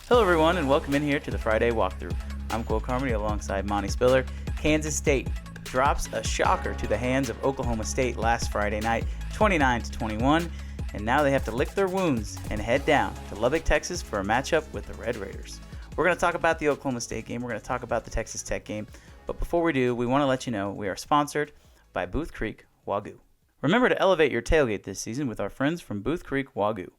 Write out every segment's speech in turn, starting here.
Hello everyone and welcome in here to the Friday walkthrough. I'm Carmody alongside Monte Spiller. Kansas State drops a shocker to the hands of Oklahoma State last Friday night, 29-21, and now they have to lick their wounds and head down to Lubbock, Texas for a matchup with the Red Raiders. We're going to talk about the Oklahoma State game, we're going to talk about the Texas Tech game, but before we do, we want to let you know we are sponsored by Booth Creek Wagyu. Remember to elevate your tailgate this season with our friends from Booth Creek Wagyu.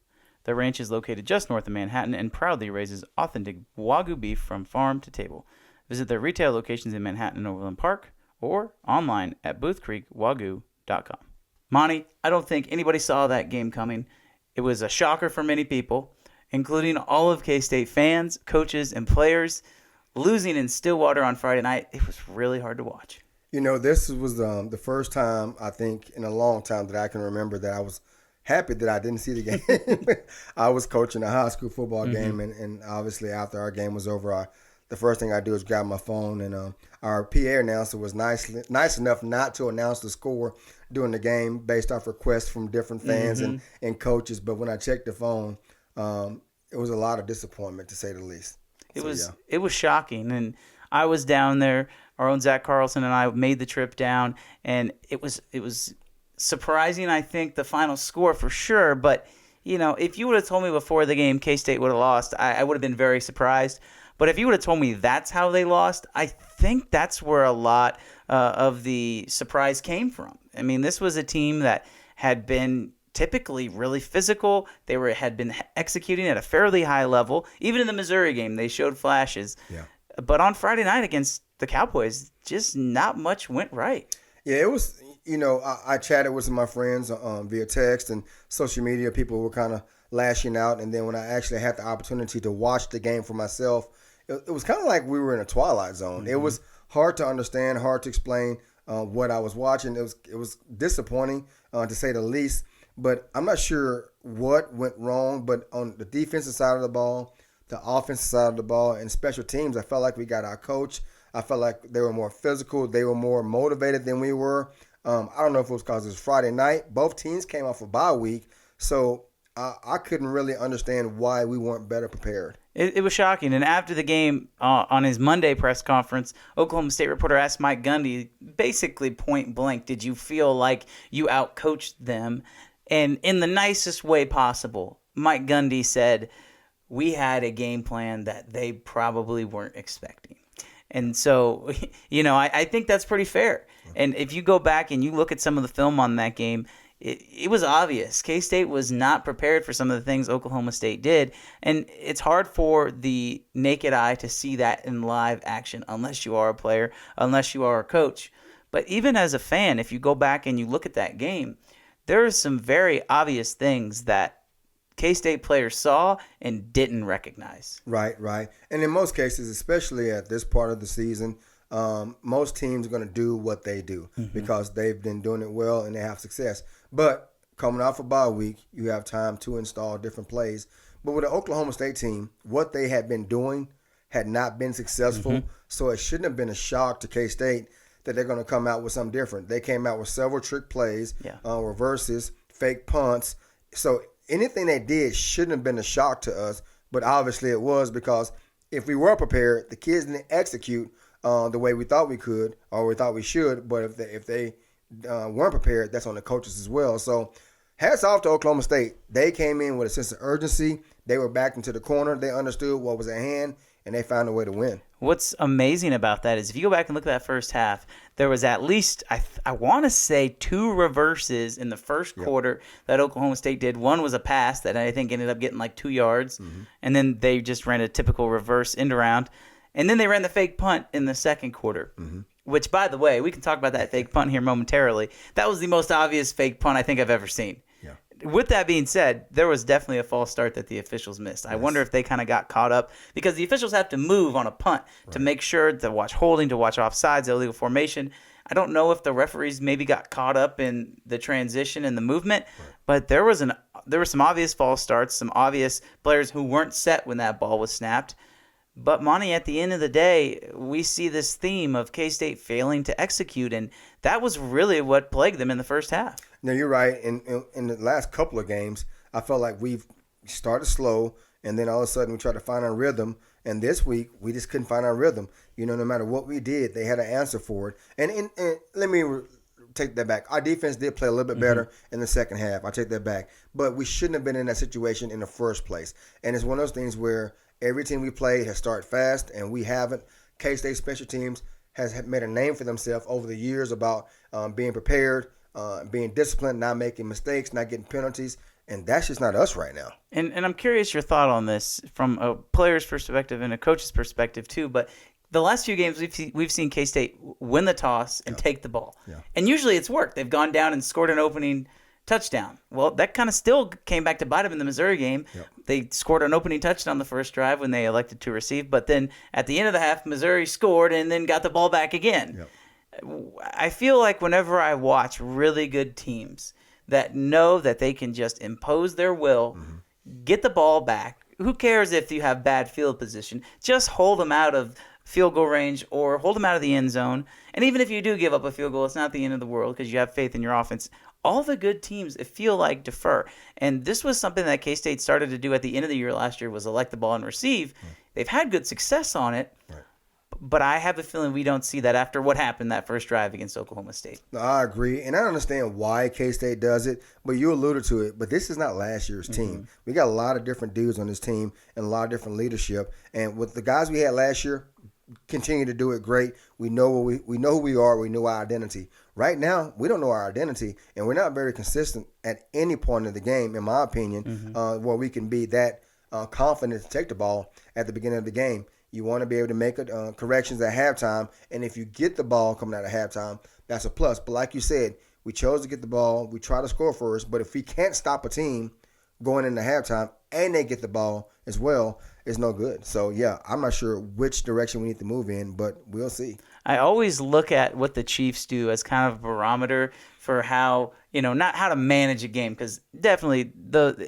The ranch is located just north of Manhattan and proudly raises authentic Wagyu beef from farm to table. Visit their retail locations in Manhattan and Overland Park or online at boothcreekwagyu.com. Monty, I don't think anybody saw that game coming. It was a shocker for many people, including all of K-State fans, coaches, and players. Losing in Stillwater on Friday night, it was really hard to watch. You know, this was the first time, I think, in a long time that I can remember that I was happy that I didn't see the game. I was coaching a high school football game, and obviously after our game was over, the first thing I do is grab my phone, and our PA announcer was nice enough not to announce the score during the game based off requests from different fans and coaches. But when I checked the phone, it was a lot of disappointment, to say the least. It was shocking, and I was down there. Our own Zach Carlson and I made the trip down, and it was surprising, I think, the final score for sure. But, you know, if you would have told me before the game K-State would have lost, I would have been very surprised. But if you would have told me that's how they lost, I think that's where a lot of the surprise came from. I mean, this was a team that had been typically really physical. They had been executing at a fairly high level. Even in the Missouri game, they showed flashes. Yeah. But on Friday night against the Cowboys, just not much went right. Yeah, it was. You know, I chatted with some of my friends via text and social media. People were kind of lashing out. And then when I actually had the opportunity to watch the game for myself, it was kind of like we were in a twilight zone. It was hard to understand, hard to explain what I was watching. It was disappointing, to say the least. But I'm not sure what went wrong. But on the defensive side of the ball, the offensive side of the ball, and special teams, I felt like we got our coach. I felt like they were more physical. They were more motivated than we were. I don't know if it was because it was Friday night. Both teams came off a bye week, so I couldn't really understand why we weren't better prepared. It was shocking. And after the game, on his Monday press conference, Oklahoma State reporter asked Mike Gundy, basically point blank, did you feel like you outcoached them? And in the nicest way possible, Mike Gundy said, we had a game plan that they probably weren't expecting. And so, you know, I think that's pretty fair. And if you go back and you look at some of the film on that game, it was obvious. K-State was not prepared for some of the things Oklahoma State did. And it's hard for the naked eye to see that in live action unless you are a player, unless you are a coach. But even as a fan, if you go back and you look at that game, there are some very obvious things that K-State players saw and didn't recognize. Right. And in most cases, especially at this part of the season, most teams are going to do what they do because they've been doing it well and they have success. But coming off a bye week, you have time to install different plays. But with the Oklahoma State team, what they had been doing had not been successful, so it shouldn't have been a shock to K-State that they're going to come out with something different. They came out with several trick plays, reverses, fake punts. So anything they did shouldn't have been a shock to us, but obviously it was because if we were prepared, the kids didn't execute the way we thought we could or we thought we should. But if they weren't prepared, that's on the coaches as well. So hats off to Oklahoma State. They came in with a sense of urgency. They were backed into the corner. They understood what was at hand, and they found a way to win. What's amazing about that is if you go back and look at that first half, there was at least, I want to say, 2 reverses in the first quarter that Oklahoma State did. One was a pass that I think ended up getting like 2 yards, and then they just ran a typical reverse end around. And then they ran the fake punt in the second quarter, which, by the way, we can talk about that fake punt here momentarily. That was the most obvious fake punt I think I've ever seen. Yeah. With that being said, there was definitely a false start that the officials missed. I wonder if they kind of got caught up because the officials have to move on a punt to make sure to watch holding, to watch offsides, illegal formation. I don't know if the referees maybe got caught up in the transition and the movement, but there were some obvious false starts, some obvious players who weren't set when that ball was snapped. But, Monty, at the end of the day, we see this theme of K-State failing to execute, and that was really what plagued them in the first half. No, you're right. In the last couple of games, I felt like we've started slow, and then all of a sudden we tried to find our rhythm. And this week we just couldn't find our rhythm. No matter what we did, they had an answer for it. And let me take that back. Our defense did play a little bit better in the second half. I take that back. But we shouldn't have been in that situation in the first place. And it's one of those things where every team we played has started fast, and we haven't. K-State special teams has made a name for themselves over the years about being prepared, being disciplined, not making mistakes, not getting penalties. And that's just not us right now. And I'm curious your thought on this from a player's perspective and a coach's perspective too. But the last few games we've seen K-State win the toss and take the ball. Yeah. And usually it's worked. They've gone down and scored an opening touchdown. Well, that kind of still came back to bite them in the Missouri game. Yep. They scored an opening touchdown the first drive when they elected to receive. But then at the end of the half, Missouri scored and then got the ball back again. Yep. I feel like whenever I watch really good teams that know that they can just impose their will, get the ball back. Who cares if you have bad field position? Just hold them out of field goal range or hold them out of the end zone. And even if you do give up a field goal, it's not the end of the world because you have faith in your offense. All the good teams, it feel like, defer. And this was something that K-State started to do at the end of the year last year, was elect the ball and receive. Right. They've had good success on it. Right. But I have a feeling we don't see that after what happened that first drive against Oklahoma State. No, I agree. And I understand why K-State does it, but you alluded to it. But this is not last year's team. We got a lot of different dudes on this team and a lot of different leadership. And with the guys we had last year, continue to do it great. We know we know who we are. We know our identity. Right now, we don't know our identity, and we're not very consistent at any point of the game, in my opinion, where we can be that confident to take the ball at the beginning of the game. You want to be able to make corrections at halftime, and if you get the ball coming out of halftime, that's a plus. But like you said, we chose to get the ball. We try to score first, but if we can't stop a team going into halftime and they get the ball as well, it's no good. So, yeah, I'm not sure which direction we need to move in, but we'll see. I always look at what the Chiefs do as kind of a barometer for how, not how to manage a game, because definitely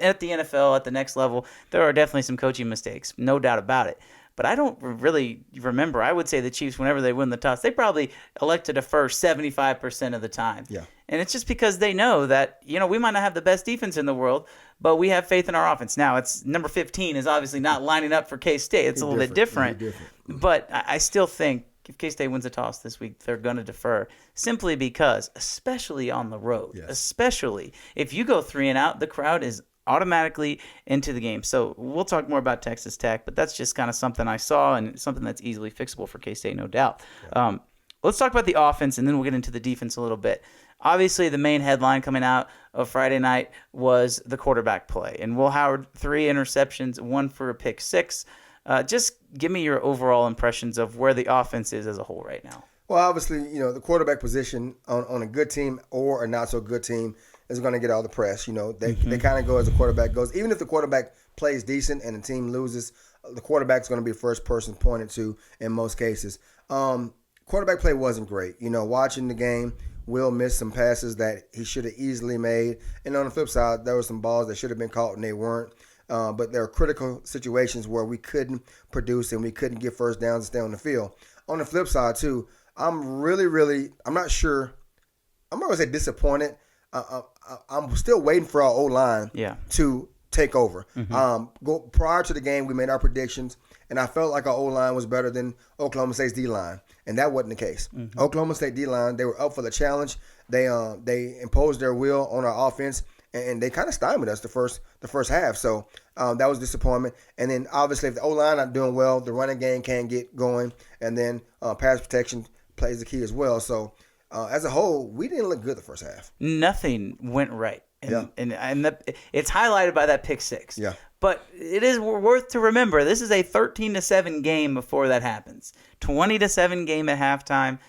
at the NFL, at the next level, there are definitely some coaching mistakes, no doubt about it. But I don't really remember. I would say the Chiefs, whenever they win the toss, they probably elect to defer 75% of the time. Yeah. And it's just because they know that, we might not have the best defense in the world, but we have faith in our offense. Now, it's number 15 is obviously not lining up for K-State. It's a little bit different. But I still think if K-State wins a toss this week, they're going to defer simply because, especially on the road, especially if you go 3 and out, the crowd is automatically into the game. So we'll talk more about Texas Tech, but that's just kind of something I saw and something that's easily fixable for K-State, no doubt. Yeah. Let's talk about the offense, and then we'll get into the defense a little bit. Obviously, the main headline coming out of Friday night was the quarterback play. And Will Howard, 3 interceptions, 1 for a pick 6. Just give me your overall impressions of where the offense is as a whole right now. Well, obviously, the quarterback position on a good team or a not-so-good team is going to get all the press. They kind of go as the quarterback goes. Even if the quarterback plays decent and the team loses, the quarterback's going to be the first person pointed to in most cases. Quarterback play wasn't great. Watching the game, Will missed some passes that he should have easily made. And on the flip side, there were some balls that should have been caught and they weren't. But there are critical situations where we couldn't produce and we couldn't get first downs and stay on the field. On the flip side, too, I'm not sure. I'm not going to say disappointed. I'm still waiting for our O-line to take over. Prior to the game, we made our predictions, and I felt like our O-line was better than Oklahoma State's D-line, and that wasn't the case. Oklahoma State D-line, they were up for the challenge. They imposed their will on our offense, and they kind of stymied us the first half. So that was disappointment. And then obviously, if the O-line not doing well, the running game can't get going, and then pass protection plays the key as well. So as a whole, we didn't look good the first half. Nothing went right. And it's highlighted by that pick 6. Yeah. But it is worth to remember, this is a 13-7 game before that happens. 20-7 game at halftime,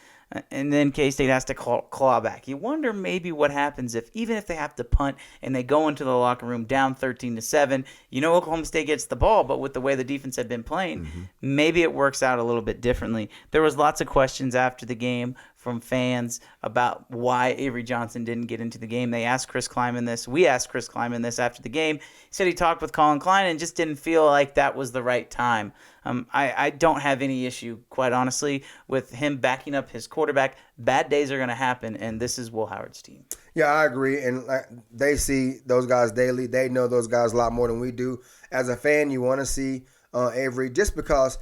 and then K-State has to claw back. You wonder maybe what happens even if they have to punt and they go into the locker room down 13-7. Oklahoma State gets the ball, but with the way the defense had been playing, maybe it works out a little bit differently. There was lots of questions after the game from fans about why Avery Johnson didn't get into the game. They asked Chris Kleiman this. We asked Chris Kleiman this after the game. He said he talked with Colin Klein and just didn't feel like that was the right time. I don't have any issue, quite honestly, with him backing up his quarterback. Bad days are going to happen, and this is Will Howard's team. Yeah, I agree. And they see those guys daily. They know those guys a lot more than we do. As a fan, you want to see Avery just because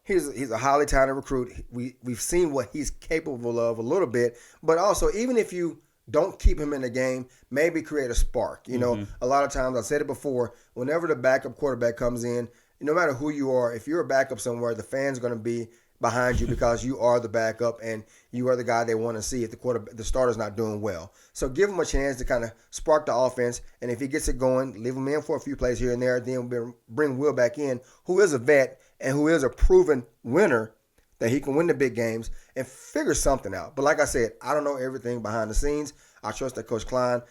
he's a highly talented recruit. We've seen what he's capable of a little bit. But also, even if you don't keep him in the game, maybe create a spark. You know, a lot of times, I said it before, whenever the backup quarterback comes in, no matter who you are, if you're a backup somewhere, the fans are going to be behind you because you are the backup and you are the guy they want to see if the starter's not doing well. So give him a chance to kind of spark the offense, and if he gets it going, leave him in for a few plays here and there, then bring Will back in, who is a vet and who is a proven winner that he can win the big games and figure something out. But like I said, I don't know everything behind the scenes. I trust that Coach Klein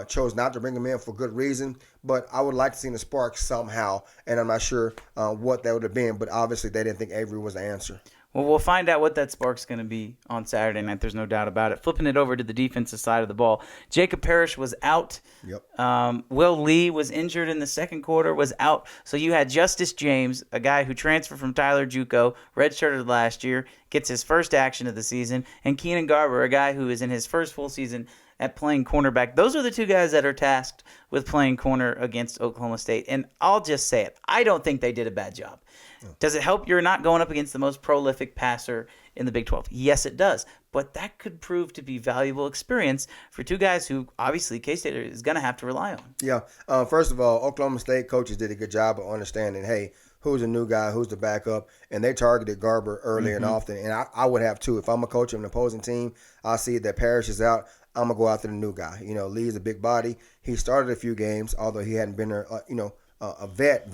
chose not to bring him in for good reason, but I would like to see the spark somehow, and I'm not sure what that would have been, but obviously they didn't think Avery was the answer. Well, we'll find out what that spark's going to be on Saturday night. There's no doubt about it. Flipping it over to the defensive side of the ball, Jacob Parrish was out. Yep. Will Lee was injured in the second quarter, was out. So you had Justice James, a guy who transferred from Tyler JUCO, redshirted last year, gets his first action of the season, and Keenan Garber, a guy who is in his first full season at playing cornerback. Those are the two guys that are tasked with playing corner against Oklahoma State. And I'll just say it. I don't think they did a bad job. Does it help you're not going up against the most prolific passer in the Big 12? Yes, it does. But that could prove to be valuable experience for two guys who obviously K-State is going to have to rely on. Yeah. First of all, Oklahoma State coaches did a good job of understanding, hey, who's a new guy, who's the backup, and they targeted Garber early and often. And I would have too. If I'm a coach of an opposing team, I see that Parrish is out, I'm going to go after the new guy. You know, Lee's a big body. He started a few games, although he hadn't been there, a vet,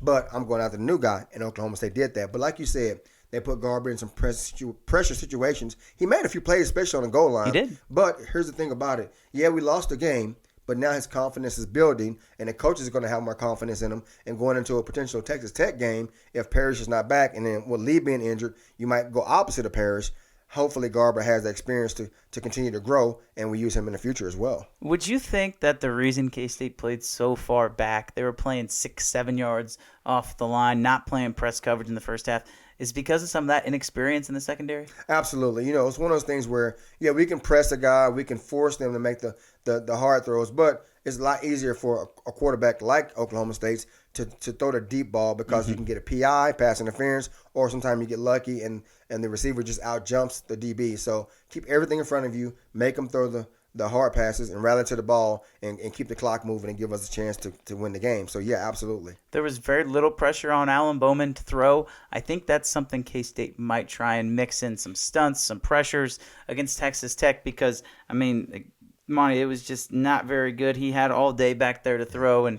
but I'm going after the new guy, and Oklahoma State did that. But like you said, they put Garber in some pressure situations. He made a few plays, especially on the goal line. He did. But here's the thing about it. Yeah, we lost the game, but now his confidence is building, and the coaches are going to have more confidence in him. And going into a potential Texas Tech game, if Parrish is not back, and then with Lee being injured, you might go opposite of Parrish. Hopefully Garber has the experience to continue to grow, and we use him in the future as well. Would you think that the reason K-State played so far back, they were playing 6-7 yards off the line, not playing press coverage in the first half, is because of some of that inexperience in the secondary? Absolutely. You know, it's one of those things where, yeah, we can press a guy, we can force them to make the hard throws, but it's a lot easier for a quarterback like Oklahoma State's to throw the deep ball because you can get a PI, pass interference, or sometimes you get lucky and the receiver just out jumps the DB. So keep everything in front of you, make them throw the hard passes and rally to the ball and keep the clock moving and give us a chance to win the game. So, yeah, absolutely. There was very little pressure on Alan Bowman to throw. I think that's something K-State might try and mix in some stunts, some pressures against Texas Tech because, I mean, Monty, it was just not very good. He had all day back there to throw, and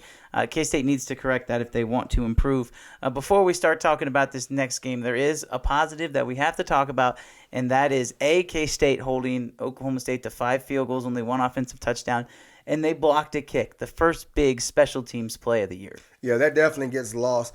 K-State needs to correct that if they want to improve. Before we start talking about this next game, there is a positive that we have to talk about, and that is K-State holding Oklahoma State to 5 field goals, only 1 offensive touchdown, and they blocked a kick, the first big special teams play of the year. Yeah, that definitely gets lost.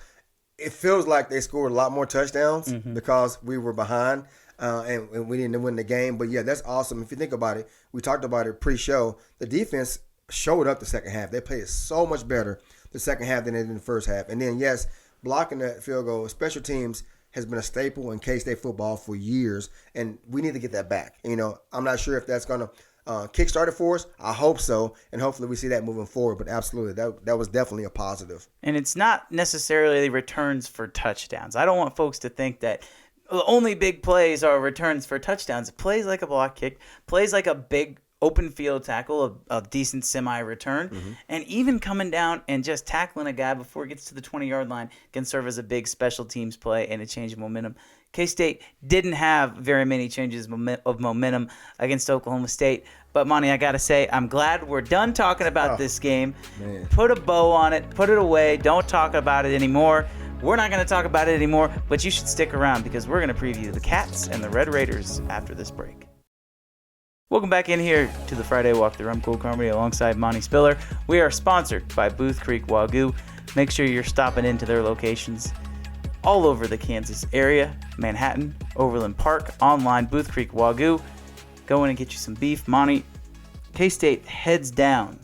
It feels like they scored a lot more touchdowns because we were behind. And we didn't win the game. But, yeah, that's awesome. If you think about it, we talked about it pre-show. The defense showed up the second half. They played so much better the second half than they did in the first half. And then, yes, blocking that field goal, special teams has been a staple in K-State football for years, and we need to get that back. You know, I'm not sure if that's going to kickstart it for us. I hope so, and hopefully we see that moving forward. But absolutely, that was definitely a positive. And it's not necessarily returns for touchdowns. I don't want folks to think that the only big plays are returns for touchdowns. Plays like a block kick, plays like a big open field tackle, a decent semi-return, and even coming down and just tackling a guy before he gets to the 20-yard line can serve as a big special teams play and a change of momentum. K-State didn't have very many changes of momentum against Oklahoma State. But, Monty, I got to say, I'm glad we're done talking about this game. Man. Put a bow on it. Put it away. Don't talk about it anymore. We're not going to talk about it anymore, but you should stick around because we're going to preview the Cats and the Red Raiders after this break. Welcome back in here to the Friday Walkthrough. I'm Cole Carmody alongside Monte Spiller. We are sponsored by Creek Wagyu. Make sure you're stopping into their locations all over the Kansas area, Manhattan, Overland Park, online, Booth Creek Wagyu. Go in and get you some beef. Monty, K-State heads down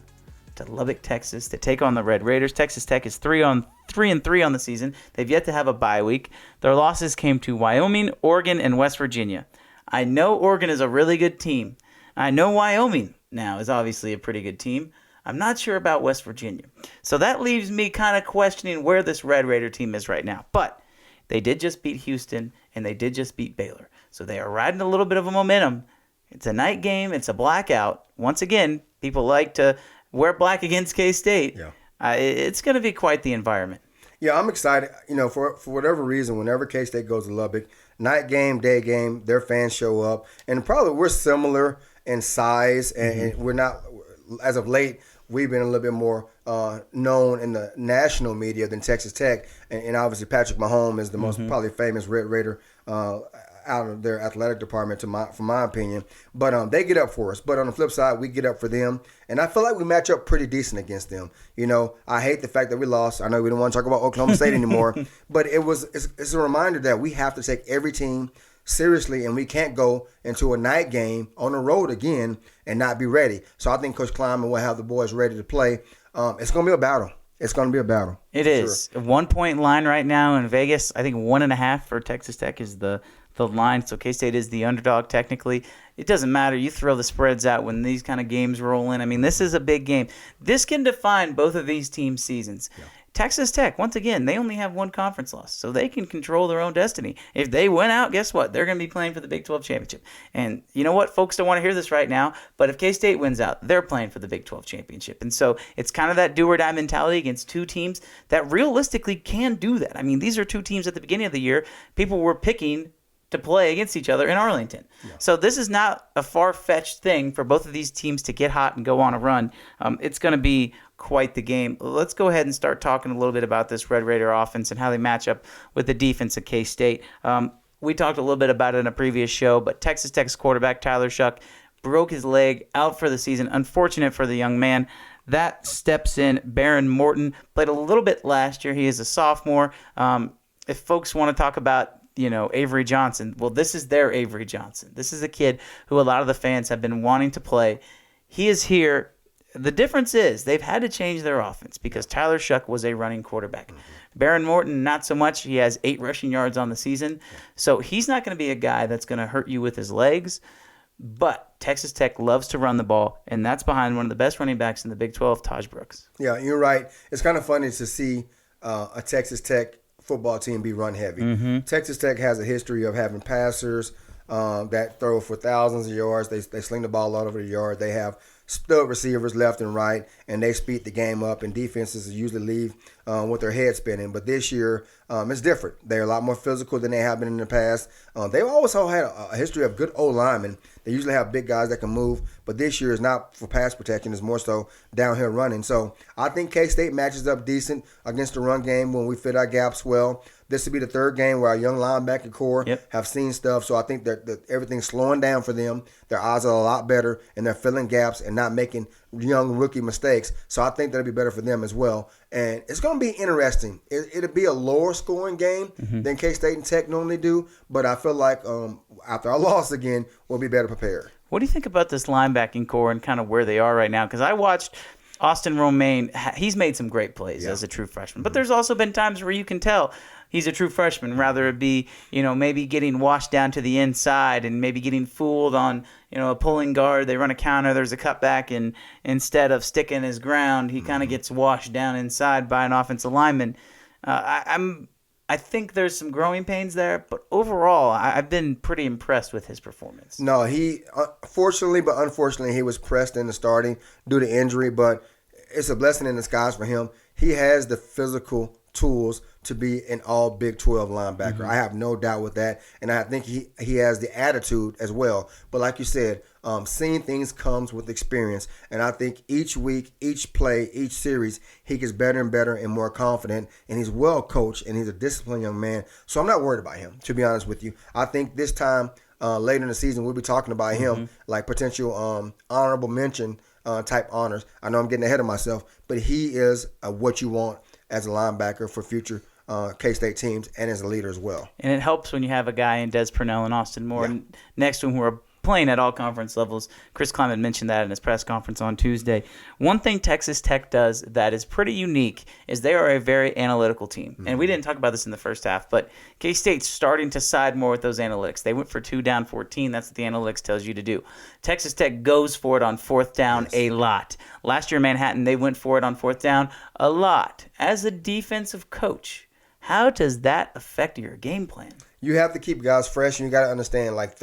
to Lubbock, Texas to take on the Red Raiders. Texas Tech is 3-3 on the season. They've yet to have a bye week. Their losses came to Wyoming, Oregon, and West Virginia. I know Oregon is a really good team. I know Wyoming now is obviously a pretty good team. I'm not sure about West Virginia. So that leaves me kind of questioning where this Red Raider team is right now. But they did just beat Houston, and they did just beat Baylor. So they are riding a little bit of a momentum. It's a night game. It's a blackout. Once again, people like to wear black against K-State. Yeah. It's going to be quite the environment. Yeah, I'm excited. For whatever reason, whenever K-State goes to Lubbock, night game, day game, their fans show up. And probably we're similar in size, and we're not, as of late, we've been a little bit more known in the national media than Texas Tech. And obviously Patrick Mahomes is the most probably famous Red Raider out of their athletic department, from my opinion. But they get up for us. But on the flip side, we get up for them. And I feel like we match up pretty decent against them. I hate the fact that we lost. I know we don't want to talk about Oklahoma State anymore. But it's a reminder that we have to take every team seriously, and we can't go into a night game on the road again and not be ready. So I think Coach Kleiman will have the boys ready to play. It's going to be a battle. It's going to be a battle. It is. A 1 point line right now in Vegas. I think 1.5 for Texas Tech is the line. So K-State is the underdog technically. It doesn't matter. You throw the spreads out when these kind of games roll in. I mean, this is a big game. This can define both of these teams' seasons. Yeah. Texas Tech, once again, they only have one conference loss, so they can control their own destiny. If they win out, guess what? They're going to be playing for the Big 12 championship. And you know what? Folks don't want to hear this right now, but if K-State wins out, they're playing for the Big 12 championship. And so it's kind of that do-or-die mentality against two teams that realistically can do that. I mean, these are two teams at the beginning of the year people were picking to play against each other in Arlington. Yeah. So this is not a far-fetched thing for both of these teams to get hot and go on a run. It's going to be quite the game. Let's go ahead and start talking a little bit about this Red Raider offense and how they match up with the defense of K-State. We talked a little bit about it in a previous show, but Texas Tech's quarterback, Tyler Shuck, broke his leg, out for the season. Unfortunate for the young man. That steps in. Baron Morton played a little bit last year. He is a sophomore. If folks want to talk about Avery Johnson. Well, this is their Avery Johnson. This is a kid who a lot of the fans have been wanting to play. He is here. The difference is they've had to change their offense because Tyler Shuck was a running quarterback. Baron Morton, not so much. He has 8 rushing yards on the season. So he's not going to be a guy that's going to hurt you with his legs. But Texas Tech loves to run the ball, and that's behind one of the best running backs in the Big 12, Taj Brooks. Yeah, you're right. It's kind of funny to see a Texas Tech football team be run heavy. Texas Tech has a history of having passers that throw for thousands of yards. They sling the ball all over the yard. They have stud receivers left and right, and they speed the game up, and defenses usually leave with their head spinning. But this year, it's different. They're a lot more physical than they have been in the past. They've also had a history of good O-linemen. They usually have big guys that can move, but this year is not for pass protection. It's more so downhill running. So I think K-State matches up decent against the run game when we fit our gaps well. This will be the third game where our young linebacker core have seen stuff. So I think that everything's slowing down for them. Their eyes are a lot better, and they're filling gaps and not making young rookie mistakes. So I think that'll be better for them as well. And it's going to be interesting. It'll be a lower scoring game than K-State and Tech normally do. But I feel like after our loss again, we'll be better prepared. What do you think about this linebacking core and kind of where they are right now? Because I watched Austin Romaine. He's made some great plays as a true freshman. But there's also been times where you can tell he's a true freshman, rather it be, maybe getting washed down to the inside and maybe getting fooled on, a pulling guard. They run a counter, there's a cutback, and instead of sticking his ground, he kind of gets washed down inside by an offensive lineman. I think there's some growing pains there, but overall, I've been pretty impressed with his performance. No, he, fortunately but unfortunately, he was pressed in the starting due to injury, but it's a blessing in disguise for him. He has the physical tools to be an all Big 12 linebacker. I have no doubt with that, and I think he has the attitude as well. But like you said, seeing things comes with experience, and I think each week, each play, each series, he gets better and better and more confident, and he's well coached, and he's a disciplined young man. So I'm not worried about him, to be honest with you. I think this time later in the season, we'll be talking about him like potential honorable mention type honors. I know I'm getting ahead of myself, but he is what you want as a linebacker for future K-State teams and as a leader as well. And it helps when you have a guy in Des Purnell and Austin Moore next to him who are playing at all conference levels. Chris Kleiman mentioned that in his press conference on Tuesday. One thing Texas Tech does that is pretty unique is they are a very analytical team. And we didn't talk about this in the first half, but K-State's starting to side more with those analytics. They went for 2 down 14. That's what the analytics tells you to do. Texas Tech goes for it on 4th down a lot. Last year in Manhattan, they went for it on 4th down a lot. As a defensive coach, how does that affect your game plan? You have to keep guys fresh, and you got to understand, like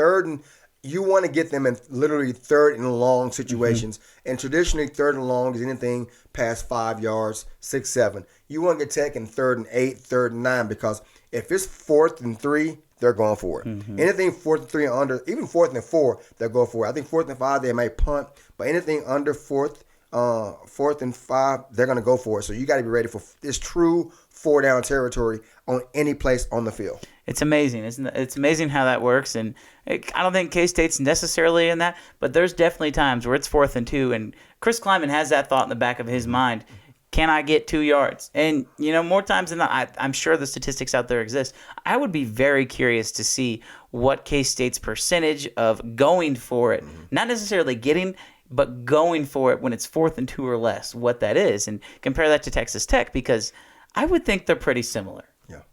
you want to get them in literally 3rd and long situations. And traditionally, 3rd and long is anything past 5 yards, 6, 7. You want to get Tech in 3rd and 8, 3rd and 9, because if it's 4th and 3, they're going for it. Anything 4th and 3 and under, even 4th and 4, they'll go for it. I think 4th and 5, they might punt, but anything under 4th and 5, they're going to go for it. So you got to be ready for this true 4-down territory on any place on the field. It's amazing, isn't it? It's amazing how that works, and I don't think K-State's necessarily in that, but there's definitely times where it's 4th and 2, and Chris Kleiman has that thought in the back of his mind. Can I get 2 yards? And, more times than not, I'm sure the statistics out there exist. I would be very curious to see what K-State's percentage of going for it, not necessarily getting, but going for it when it's 4th and 2 or less, what that is, and compare that to Texas Tech, because I would think they're pretty similar.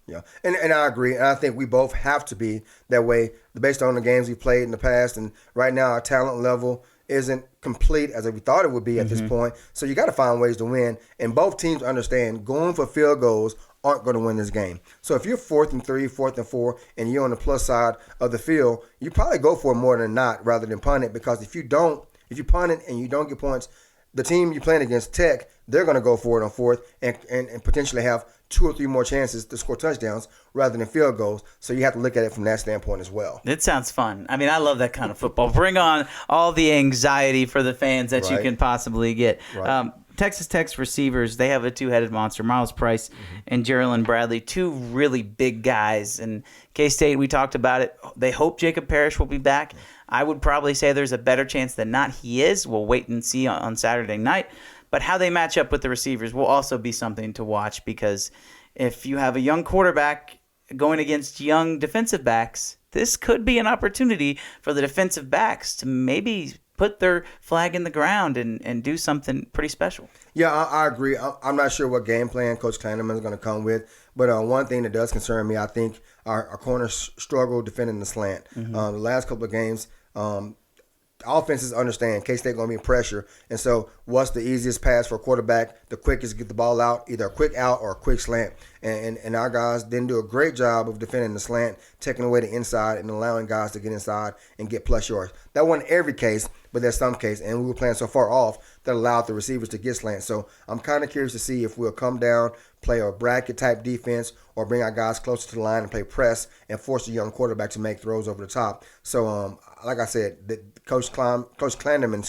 Yeah. And I agree. And I think we both have to be that way based on the games we played in the past. And right now our talent level isn't complete as we thought it would be at this point. So you got to find ways to win. And both teams understand going for field goals aren't going to win this game. So if you're 4th and 3, 4th and 4, and you're on the plus side of the field, you probably go for it more than not rather than punt it, because if you punt it and you don't get points, the team you're playing against, Tech, they're going to go for it on 4th and potentially have 2 or 3 more chances to score touchdowns rather than field goals. So you have to look at it from that standpoint as well. It sounds fun. I mean, I love that kind of football. Bring on all the anxiety for the fans that you can possibly get. Right. Texas Tech's receivers, they have a 2-headed monster, Miles Price and Jerrilyn Bradley, 2 really big guys. And K-State, we talked about it. They hope Jacob Parrish will be back. I would probably say there's a better chance than not he is. We'll wait and see on Saturday night. But how they match up with the receivers will also be something to watch, because if you have a young quarterback going against young defensive backs, this could be an opportunity for the defensive backs to maybe put their flag in the ground and do something pretty special. Yeah, I agree. I'm not sure what game plan Coach Kleiman is going to come with, but one thing that does concern me, I think our corners struggle defending the slant. The last couple of games, offenses understand K-State going to be in pressure, and so what's the easiest pass for a quarterback, the quickest to get the ball out, either a quick out or a quick slant. And our guys didn't do a great job of defending the slant, taking away the inside and allowing guys to get inside and get plus yards. That wasn't every case, but there's some case, and we were playing so far off that allowed the receivers to get slants. So I'm kind of curious to see if we'll come down, play a bracket-type defense, or bring our guys closer to the line and play press and force the young quarterback to make throws over the top. So, like I said, Coach Kleiman,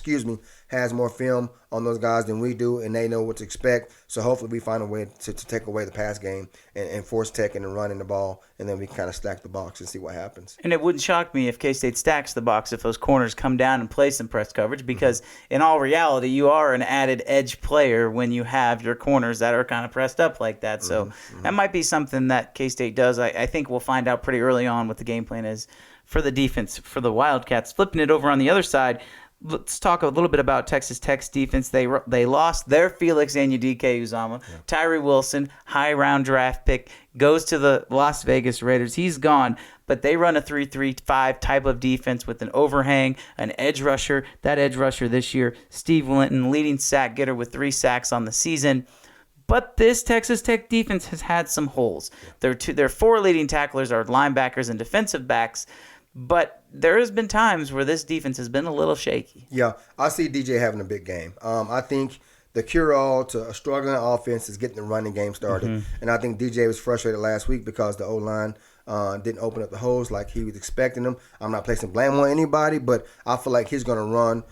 has more film on those guys than we do, and they know what to expect. So hopefully we find a way to take away the pass game and force Tech into running the ball, and then we can kind of stack the box and see what happens. And it wouldn't shock me if K-State stacks the box if those corners come down and play some press coverage, because in all reality, you are an added edge player when you have your corners that are kind of pressed up like that. So that might be something that K-State does. I think we'll find out pretty early on what the game plan is for the defense, for the Wildcats. Flipping it over on the other side, let's talk a little bit about Texas Tech's defense. They lost their Felix Anudike-Uzomah. Yeah. Tyree Wilson, high-round draft pick, goes to the Las Vegas Raiders. He's gone, but they run a 3-3-5 type of defense with an overhang, an edge rusher. That edge rusher this year, Steve Linton, leading sack getter with 3 sacks on the season. But this Texas Tech defense has had some holes. Their 4 leading tacklers are linebackers and defensive backs. But there has been times where this defense has been a little shaky. Yeah, I see DJ having a big game. I think the cure-all to a struggling offense is getting the running game started. And I think DJ was frustrated last week because the O-line didn't open up the holes like he was expecting them. I'm not placing blame on anybody, but I feel like he's going to run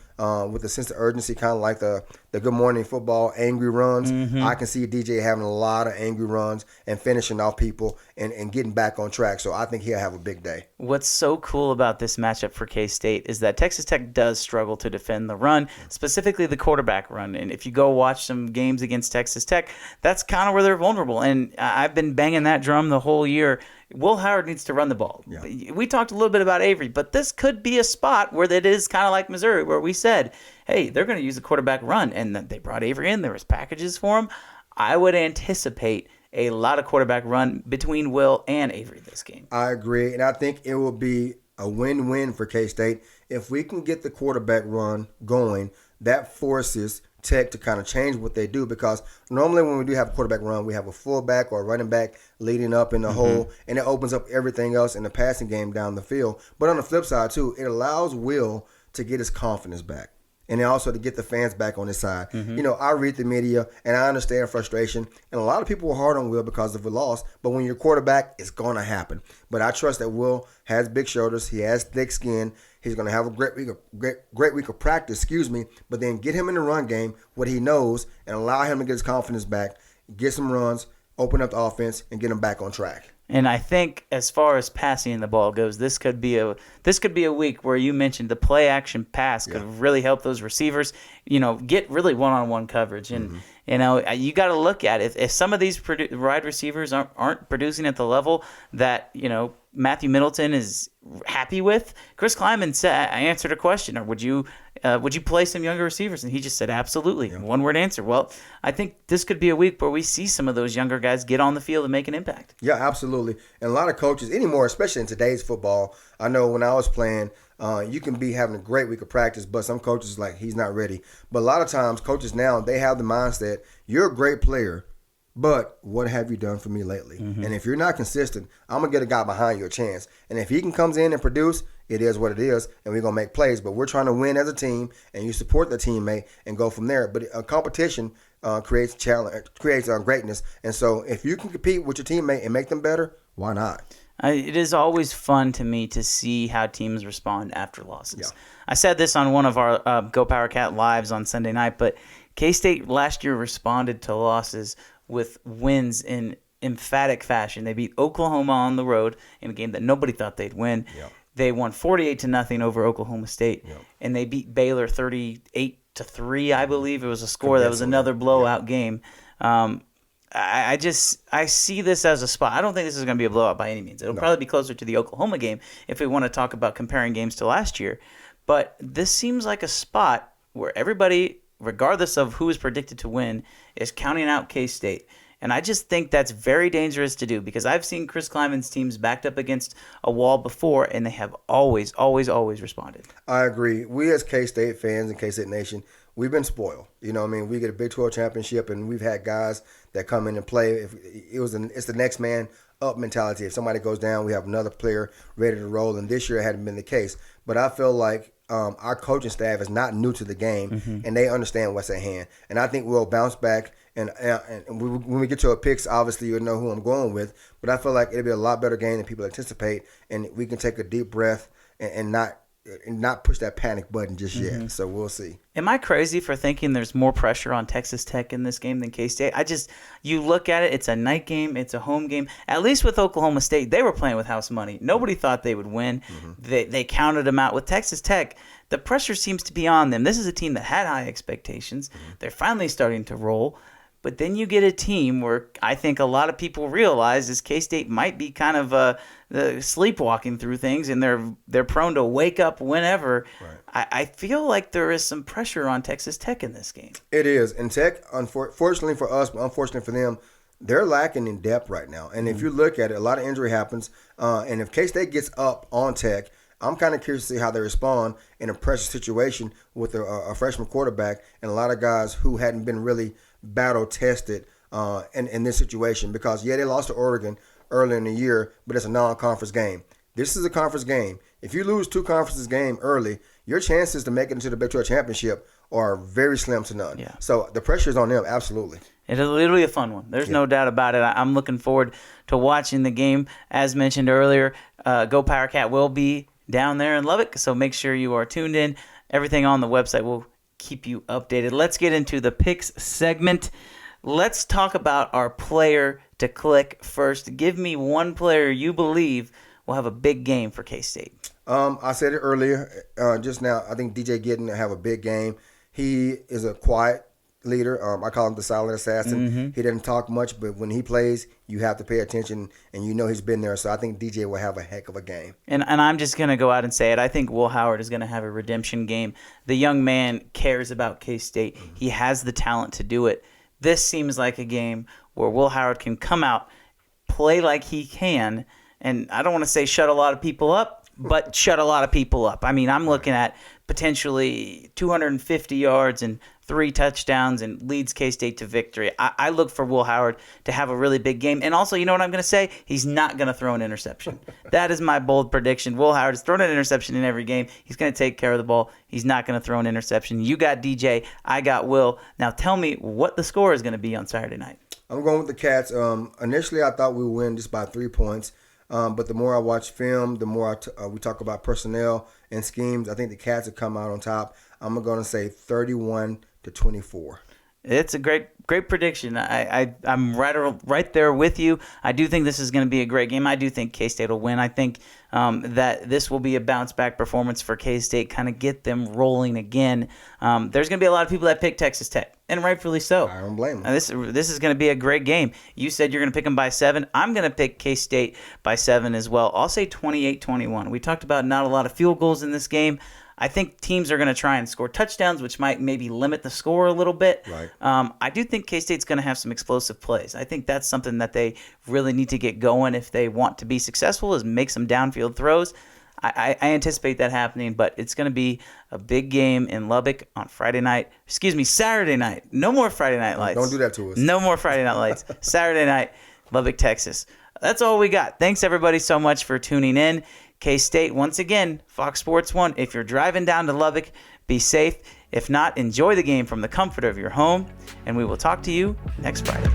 with a sense of urgency, kind of like the Good Morning Football angry runs. I can see DJ having a lot of angry runs and finishing off people and getting back on track. So I think he'll have a big day. What's so cool about this matchup for K-State is that Texas Tech does struggle to defend the run, specifically the quarterback run. And if you go watch some games against Texas Tech, that's kind of where they're vulnerable. And I've been banging that drum the whole year. Will Howard needs to run the ball. Yeah. We talked a little bit about Avery, but this could be a spot where it is kind of like Missouri, where we said, hey, they're going to use the quarterback run, and they brought Avery in. There was packages for him. I would anticipate a lot of quarterback run between Will and Avery this game. I agree, and I think it will be a win-win for K-State. If we can get the quarterback run going, that forces Tech to kind of change what they do, because normally when we do have a quarterback run, we have a fullback or a running back leading up in the hole, and it opens up everything else in the passing game down the field. But on the flip side, too, it allows Will to get his confidence back. And then also to get the fans back on his side. I read the media, and I understand frustration. And a lot of people were hard on Will because of a loss. But when you're quarterback, it's going to happen. But I trust that Will has big shoulders. He has thick skin. He's going to have a great week of practice, but then get him in the run game, what he knows, and allow him to get his confidence back, get some runs, open up the offense, and get him back on track. And I think as far as passing the ball goes, this could be a week where you mentioned the play action pass could really help those receivers, get really one-on-one coverage. And you got to look at it. If some of these wide receivers aren't producing at the level that Matthew Middleton is happy with, Chris Kleiman answered a question, or would you play some younger receivers? And he just said absolutely. Yeah. One-word answer. Well, I think this could be a week where we see some of those younger guys get on the field and make an impact. Yeah, absolutely. And a lot of coaches anymore, especially in today's football, I know when I was playing, you can be having a great week of practice, but some coaches like he's not ready. But a lot of times coaches now, they have the mindset, you're a great player, but what have you done for me lately? And if you're not consistent, I'm going to get a guy behind you a chance. And if he comes in and produce, it is what it is, and we're going to make plays. But we're trying to win as a team, and you support the teammate and go from there. But a competition creates challenge, creates greatness. And so if you can compete with your teammate and make them better, why not? It is always fun to me to see how teams respond after losses. Yeah. I said this on one of our Go Power Cat lives on Sunday night, but K-State last year responded to losses with wins in emphatic fashion. They beat Oklahoma on the road in a game that nobody thought they'd win. Yep. They won 48-0 over Oklahoma State, and they beat Baylor 38-3, I believe. It was a score that was another blowout game. I see this as a spot. I don't think this is going to be a blowout by any means. It'll probably be closer to the Oklahoma game if we want to talk about comparing games to last year. But this seems like a spot where everybody, regardless of who is predicted to win, is counting out K-State. And I just think that's very dangerous to do, because I've seen Chris Kleiman's teams backed up against a wall before, and they have always, always, always responded. I agree. We as K-State fans and K-State Nation, we've been spoiled. We get a Big 12 championship, and we've had guys that come in and play. It's the next man up mentality. If somebody goes down, we have another player ready to roll, and this year it hadn't been the case. But I feel like our coaching staff is not new to the game, and they understand what's at hand. And I think we'll bounce back. And when we get to our picks, obviously you'll know who I'm going with. But I feel like it'll be a lot better game than people anticipate, and we can take a deep breath and not push that panic button just yet. So we'll see. Am I crazy for thinking there's more pressure on Texas Tech in this game than K-State? You look at it, it's a night game, it's a home game. At least with Oklahoma State, they were playing with house money. Nobody thought they would win. They counted them out. With Texas Tech, the pressure seems to be on them. This is a team that had high expectations. They're finally starting to roll. But then you get a team where I think a lot of people realize is K-State might be kind of sleepwalking through things, and they're prone to wake up whenever. Right. I feel like there is some pressure on Texas Tech in this game. It is. And Tech, unfortunately for us, but unfortunately for them, they're lacking in depth right now. And if you look at it, a lot of injury happens. And if K-State gets up on Tech, I'm kind of curious to see how they respond in a pressure situation with a freshman quarterback and a lot of guys who hadn't been really battle tested in this situation, because they lost to Oregon early in the year, but it's a non-conference game. This is a conference game. If you lose two conferences game early, your chances to make it into the Big 12 championship are very slim to none. Yeah. So the pressure is on them, absolutely. It'll be a fun one. There's no doubt about it. I'm looking forward to watching the game. As mentioned earlier, Go Power Cat will be down there in Lubbock, so make sure you are tuned in. Everything on the website will keep you updated. Let's get into the picks segment. Let's talk about our player to click first. Give me one player you believe will have a big game for K-State. I said it earlier, just now. I think DJ Gittin will have a big game. He is a quiet leader. I call him the silent assassin. He doesn't talk much, but when he plays, you have to pay attention, and you know he's been there. So I think DJ will have a heck of a game. And I'm just going to go out and say it. I think Will Howard is going to have a redemption game. The young man cares about K-State. He has the talent to do it. This seems like a game where Will Howard can come out, play like he can, and I don't want to say shut a lot of people up, but shut a lot of people up. I mean, I'm looking at potentially 250 yards and 3 touchdowns and leads K-State to victory. I look for Will Howard to have a really big game. And also, you know what I'm going to say? He's not going to throw an interception. That is my bold prediction. Will Howard has thrown an interception in every game. He's going to take care of the ball. He's not going to throw an interception. You got DJ. I got Will. Now tell me what the score is going to be on Saturday night. I'm going with the Cats. Initially, I thought we would win just by 3 points. But the more I watch film, the more we talk about personnel and schemes, I think the Cats will come out on top. I'm going to say 31-24. It's a great prediction. I'm right there with you. I do think this is going to be a great game. I do think K-State will win. I think that this will be a bounce-back performance for K-State, kind of get them rolling again. There's going to be a lot of people that pick Texas Tech, and rightfully so. I don't blame them. This is going to be a great game. You said you're going to pick them by 7. I'm going to pick K-State by 7 as well. I'll say 28-21. We talked about not a lot of field goals in this game. I think teams are going to try and score touchdowns, which might maybe limit the score a little bit. Right. I do think K-State's going to have some explosive plays. I think that's something that they really need to get going if they want to be successful, is make some downfield throws. I anticipate that happening, but it's going to be a big game in Lubbock on Saturday night. No more Friday night lights. Don't do that to us. No more Friday night lights. Saturday night, Lubbock, Texas. That's all we got. Thanks, everybody, so much for tuning in. K-State, once again, Fox Sports 1. If you're driving down to Lubbock, be safe. If not, enjoy the game from the comfort of your home, and we will talk to you next Friday.